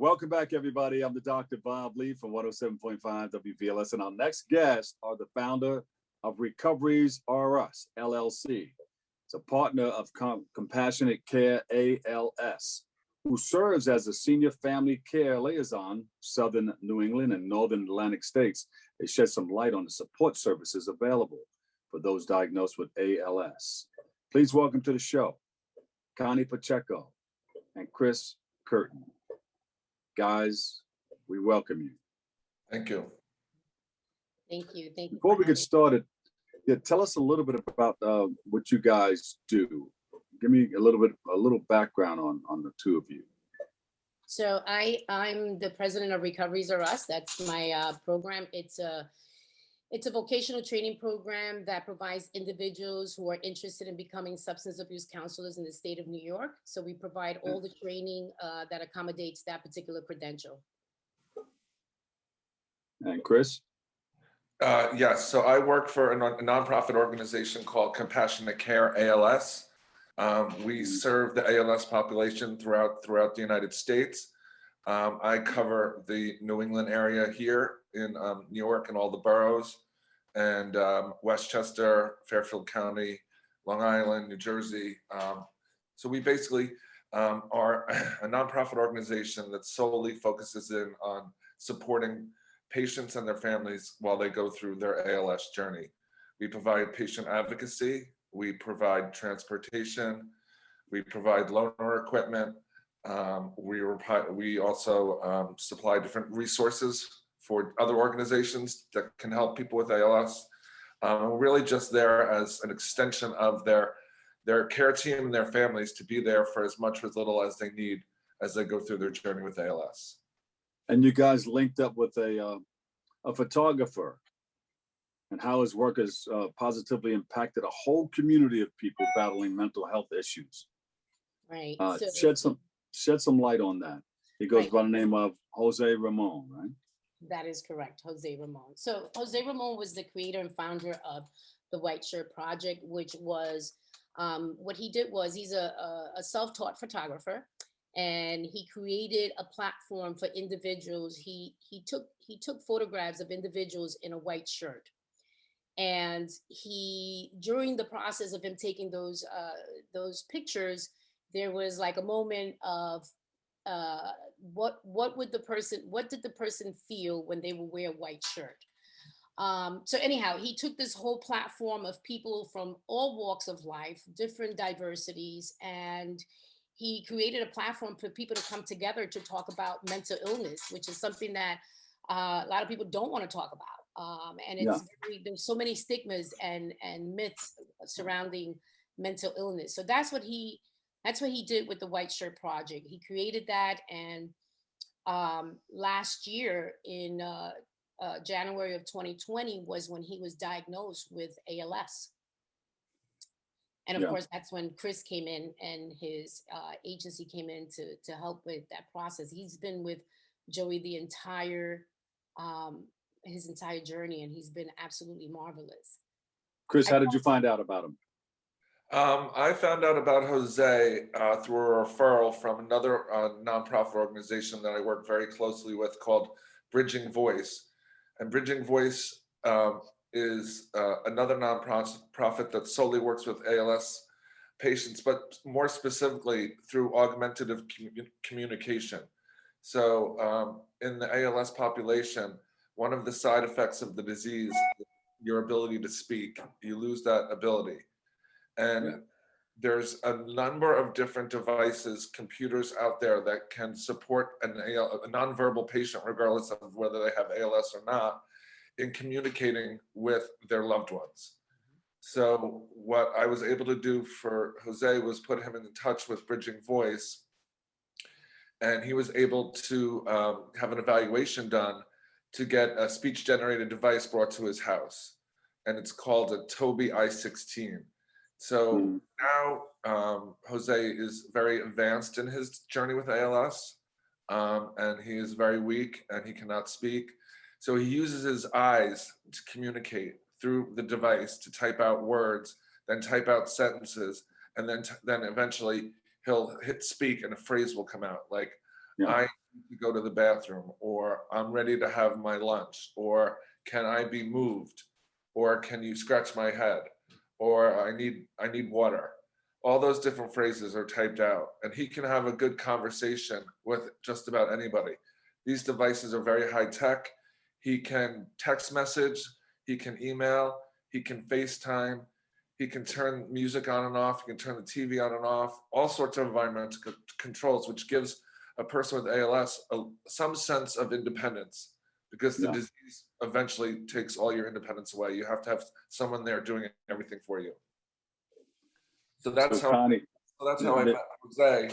Welcome back, everybody. I'm the Dr. Bob Lee from 107.5 WVLS, and our next guests are the founder of Recoveries RS LLC. It's a partner of Compassionate Care ALS, who serves as a senior family care liaison, Southern New England and Northern Atlantic states. They shed some light on the support services available for those diagnosed with ALS. Please welcome to the show, Connie Pacheco and Chris Curtin. Guys, we welcome you. Thank you. Thank you. Thank you. Before we get started, tell us a little bit about what you guys do. Give me a little background on the two of you. So I'm the president of Recoveries RS. That's my program. It's a vocational training program that provides individuals who are interested in becoming substance abuse counselors in the state of New York. So we provide all the training that accommodates that particular credential. And Chris? Yes, so I work for a nonprofit organization called Compassionate Care ALS. We serve the ALS population throughout the United States. I cover the New England area here in New York and all the boroughs, and Westchester, Fairfield County, Long Island, New Jersey. So we basically are a nonprofit organization that solely focuses in on supporting patients and their families while they go through their ALS journey. We provide patient advocacy, we provide transportation, we provide loaner equipment. We also supply different resources for other organizations that can help people with ALS. We're really just there as an extension of their care team and their families to be there for as much or as little as they need as they go through their journey with ALS. And you guys linked up with a photographer, and how his work has positively impacted a whole community of people battling mental health issues. Right. Shed some light on that. He goes by the name of Jose Ramon, right? That is correct, Jose Ramon. So Jose Ramon was the creator and founder of the White Shirt Project, which was, what he did was he's a self-taught photographer, and he created a platform for individuals. He took photographs of individuals in a white shirt. And during the process of him taking those pictures, there was like a moment of what did the person feel when they would wear a white shirt? So anyhow, he took this whole platform of people from all walks of life, different diversities, and he created a platform for people to come together to talk about mental illness, which is something that a lot of people don't want to talk about. And there's so many stigmas and myths surrounding mental illness. So that's what he did with the White Shirt Project. He created that, and last year in January of 2020 was when he was diagnosed with ALS. And of course, that's when Chris came in and his agency came in to help with that process. He's been with Joey his entire journey, and he's been absolutely marvelous. Chris, how did you find out about him? I found out about Jose through a referral from another nonprofit organization that I work very closely with called Bridging Voice. And Bridging Voice is another nonprofit that solely works with ALS patients, but more specifically through augmentative communication. So in the ALS population, one of the side effects of the disease is your ability to speak. You lose that ability. And there's a number of different devices, computers out there that can support a nonverbal patient, regardless of whether they have ALS or not, in communicating with their loved ones. So what I was able to do for Jose was put him in touch with Bridging Voice, and he was able to have an evaluation done to get a speech-generated device brought to his house. And it's called a Tobii i16. So now Jose is very advanced in his journey with ALS, and he is very weak and he cannot speak. So he uses his eyes to communicate through the device, to type out words, then type out sentences, and then eventually he'll hit speak and a phrase will come out like, I to go to the bathroom, or I'm ready to have my lunch, or can I be moved, or can you scratch my head, or I need water. All those different phrases are typed out, and he can have a good conversation with just about anybody. These devices are very high tech. He can text message, he can email, he can FaceTime, he can turn music on and off, he can turn the TV on and off, all sorts of environmental controls, which gives a person with ALS some sense of independence, because the disease eventually takes all your independence away. You have to have someone there doing everything for you. So that's So Connie, how I met Jose,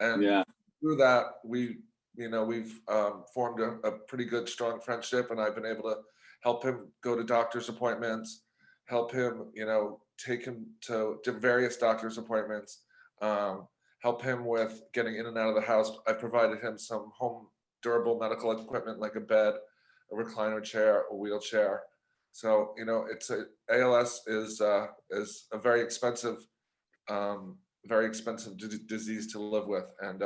and through that we've formed a pretty good, strong friendship, and I've been able to help him go to doctor's appointments, help him, take him to various doctor's appointments, help him with getting in and out of the house. I provided him some home durable medical equipment like a bed, a recliner chair, a wheelchair. So ALS is a very expensive disease to live with, and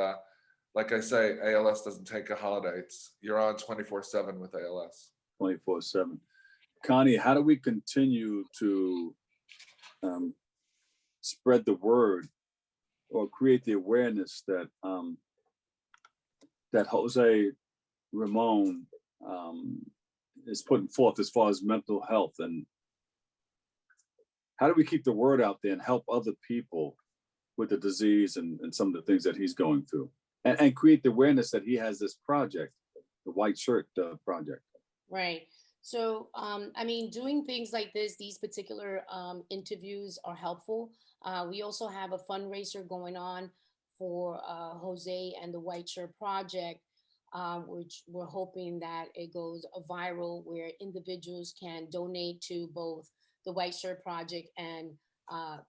like I say, ALS doesn't take a holiday. You're on 24/7 with ALS. 24/7. Connie, how do we continue to spread the word or create the awareness that that Jose Ramon is putting forth as far as mental health, and how do we keep the word out there and help other people with the disease and some of the things that he's going through, and create the awareness that he has this project, the White Shirt Project? Right. So, doing things like this, these particular interviews are helpful. We also have a fundraiser going on for Jose and the White Shirt Project, which we're hoping that it goes viral, where individuals can donate to both the White Shirt Project and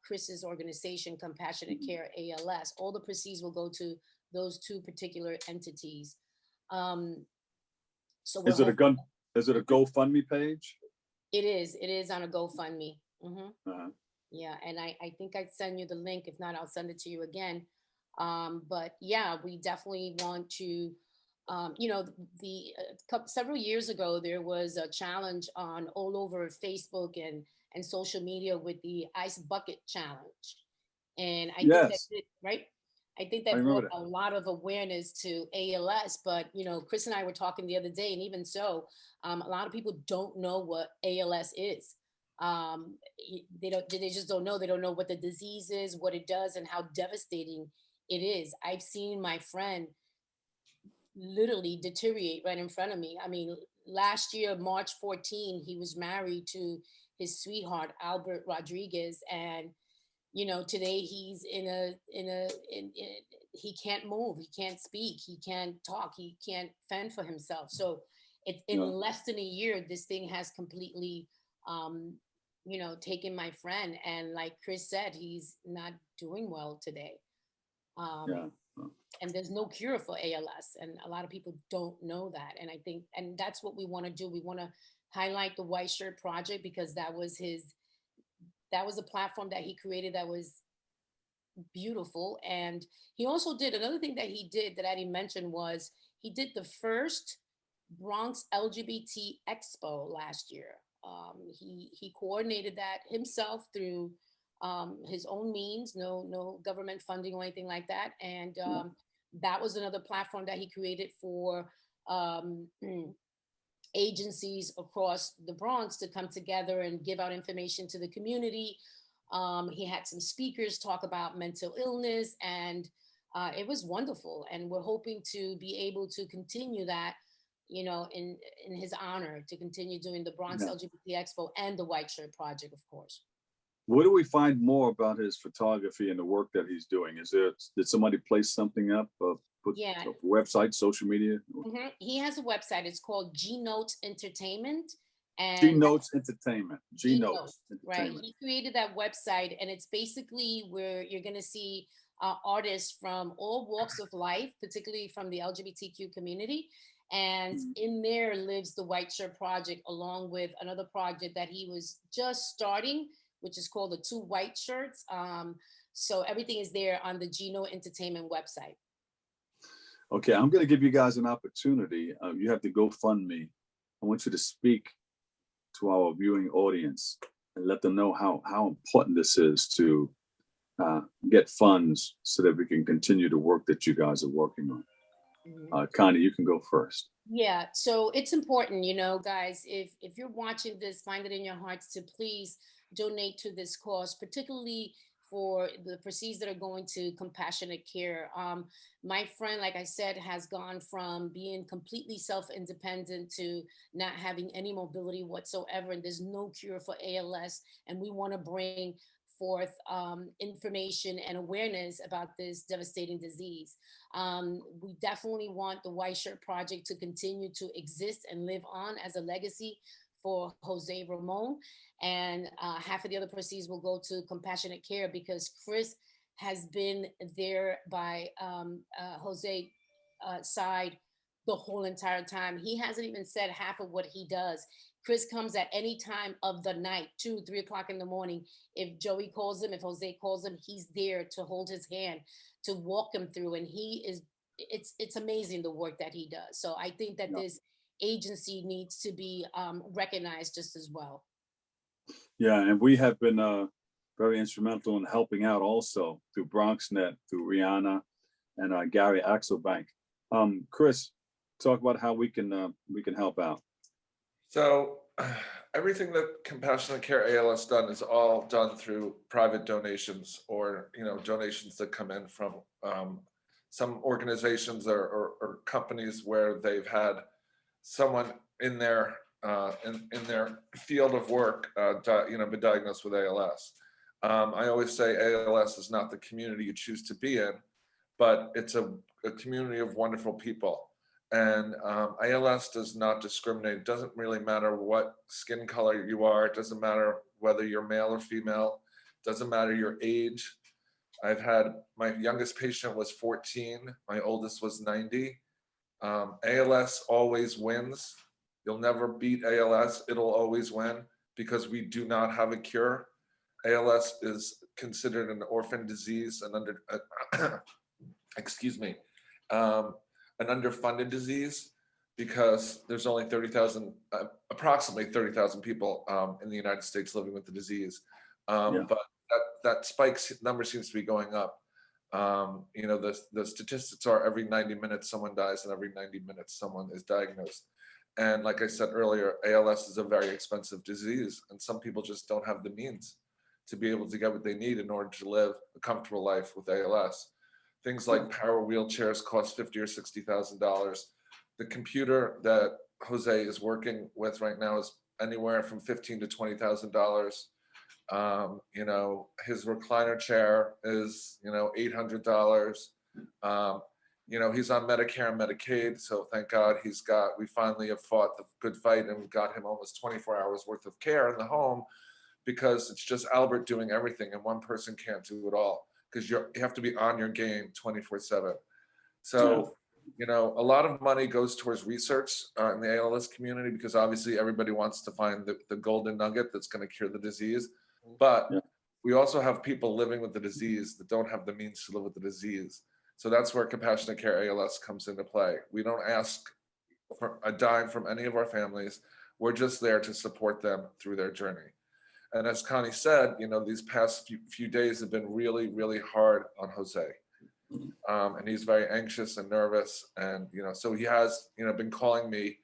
Chris's organization, Compassionate Care ALS. All the proceeds will go to those two particular entities. So is it a GoFundMe page? It is on a GoFundMe. Uh-huh. Yeah, and I think I'd send you the link. If not, I'll send it to you again. But yeah, we definitely want to, several years ago, there was a challenge on all over Facebook and social media with the ice bucket challenge. And I think that right? I think that brought a lot of awareness to ALS, but Chris and I were talking the other day, and even so, a lot of people don't know what ALS is. They just don't know. They don't know what the disease is, what it does, and how devastating it is. I've seen my friend literally deteriorate right in front of me. I mean, last year, March 14, he was married to his sweetheart, Albert Rodriguez, and today he's he can't move, he can't speak, he can't talk, he can't fend for himself. So it's in less than a year, this thing has completely, taken my friend. And like Chris said, he's not doing well today. And there's no cure for ALS. And a lot of people don't know that. And I think, and that's what we want to do. We want to highlight the White Shirt Project, because that was a platform that he created that was beautiful. And he also did another thing that he did that I didn't mention, was he did the first Bronx LGBT Expo last year. He coordinated that himself through his own means, no government funding or anything like that. And that was another platform that he created for agencies across the Bronx to come together and give out information to the community. He had some speakers talk about mental illness, and it was wonderful. And we're hoping to be able to continue that, in his honor, to continue doing the Bronx LGBT Expo and the White Shirt Project, of course. Where do we find more about his photography and the work that he's doing? Did somebody place something up? Website, social media? He has a website. It's called G Notes Entertainment. And G Notes Entertainment. G Notes. Right. He created that website, and it's basically where you're going to see artists from all walks of life, particularly from the LGBTQ community. And in there lives the White Shirt Project, along with another project that he was just starting, which is called the Two White Shirts. So everything is there on the G Notes Entertainment website. Okay, I'm going to give you guys an opportunity. You have to GoFundMe. I want you to speak to our viewing audience and let them know how important this is to get funds so that we can continue the work that you guys are working on. Connie, you can go first. Yeah, so it's important, you know, guys, if you're watching this, find it in your hearts to please donate to this cause, particularly for the proceeds that are going to compassionate care. My friend, like I said, has gone from being completely self-independent to not having any mobility whatsoever, and there's no cure for ALS. And we want to bring forth information and awareness about this devastating disease. We definitely want the White Shirt Project to continue to exist and live on as a legacy for Jose Ramon. And half of the other proceeds will go to Compassionate Care, because Chris has been there by Jose's side the whole entire time. He hasn't even said half of what he does. Chris comes at any time of the night, 2, 3 o'clock in the morning. If Joey calls him, if Jose calls him, he's there to hold his hand, to walk him through. And it's amazing the work that he does. So I think that this agency needs to be recognized just as well. Yeah, and we have been very instrumental in helping out also through BronxNet, through Rihanna and Gary Axelbank. Chris, talk about how we can help out. So everything that Compassionate Care ALS done is all done through private donations, or donations that come in from some organizations or companies where they've had someone in their in their field of work been diagnosed with ALS. I always say ALS is not the community you choose to be in, but it's a community of wonderful people. And ALS does not discriminate. It doesn't really matter what skin color you are. It doesn't matter whether you're male or female. It doesn't matter your age. I've had, my youngest patient was 14. My oldest was 90. ALS always wins. You'll never beat ALS. It'll always win, because we do not have a cure. ALS is considered an orphan disease and excuse me, an underfunded disease, because there's only 30,000, approximately 30,000 people in the United States living with the disease. But that number seems to be going up. The statistics are every 90 minutes someone dies, and every 90 minutes someone is diagnosed. And like I said earlier, ALS is a very expensive disease, and some people just don't have the means to be able to get what they need in order to live a comfortable life with ALS. Things like power wheelchairs cost $50,000 or $60,000. The computer that Jose is working with right now is anywhere from $15,000 to $20,000. His recliner chair is, $800. He's on Medicare and Medicaid, so thank God we finally have fought the good fight, and we got him almost 24 hours worth of care in the home, because it's just Albert doing everything, and one person can't do it all, because you have to be on your game 24/7. So, a lot of money goes towards research in the ALS community, because obviously everybody wants to find the golden nugget that's going to cure the disease. But we also have people living with the disease that don't have the means to live with the disease. So that's where Compassionate Care ALS comes into play. We don't ask for a dime from any of our families. We're just there to support them through their journey. And as Connie said, these past few days have been really, really hard on Jose. And he's very anxious and nervous. And, so he has, been calling me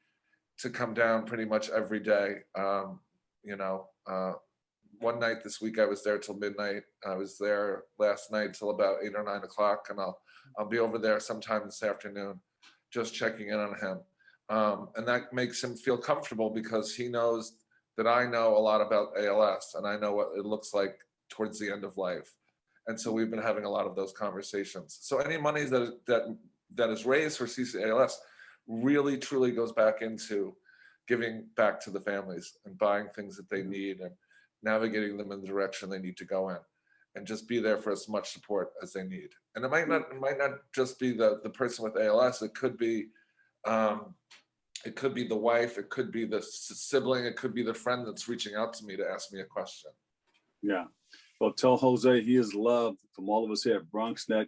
to come down pretty much every day. One night this week I was there till midnight. I was there last night till about 8 or 9 o'clock, and I'll be over there sometime this afternoon, just checking in on him. And that makes him feel comfortable, because he knows that I know a lot about ALS, and I know what it looks like towards the end of life. And so we've been having a lot of those conversations. So any money that is raised for CCALS really truly goes back into giving back to the families and buying things that they need and navigating them in the direction they need to go in, and just be there for as much support as they need. And it might not just be the person with ALS. It could be the wife, it could be the sibling, it could be the friend that's reaching out to me to ask me a question. Yeah. Well, tell Jose he is loved from all of us here at BronxNet.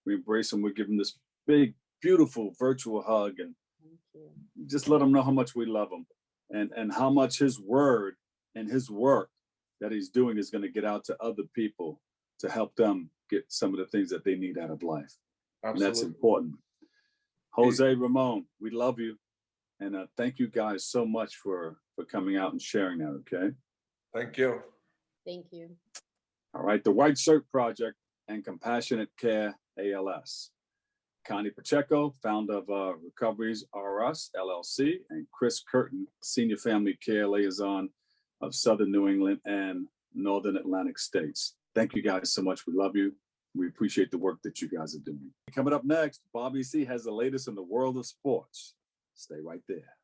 We embrace him. We give him this big beautiful virtual hug and Thank you. just let him know how much we love him and how much his word and his work that he's doing is going to get out to other people to help them get some of the things that they need out of life. And that's Absolutely. important. Jose, Ramon, we love you. And thank you guys so much for coming out and sharing that, okay? Thank you. Thank you. All right, the White Shirt Project and Compassionate Care ALS. Connie Pacheco, founder of Recoveries RS LLC, and Chris Curtin, Senior Family Care Liaison of Southern New England and Northern Atlantic states. Thank you guys so much. We love you. We appreciate the work that you guys are doing. Coming up next, Bobby C has the latest in the world of sports. Stay right there.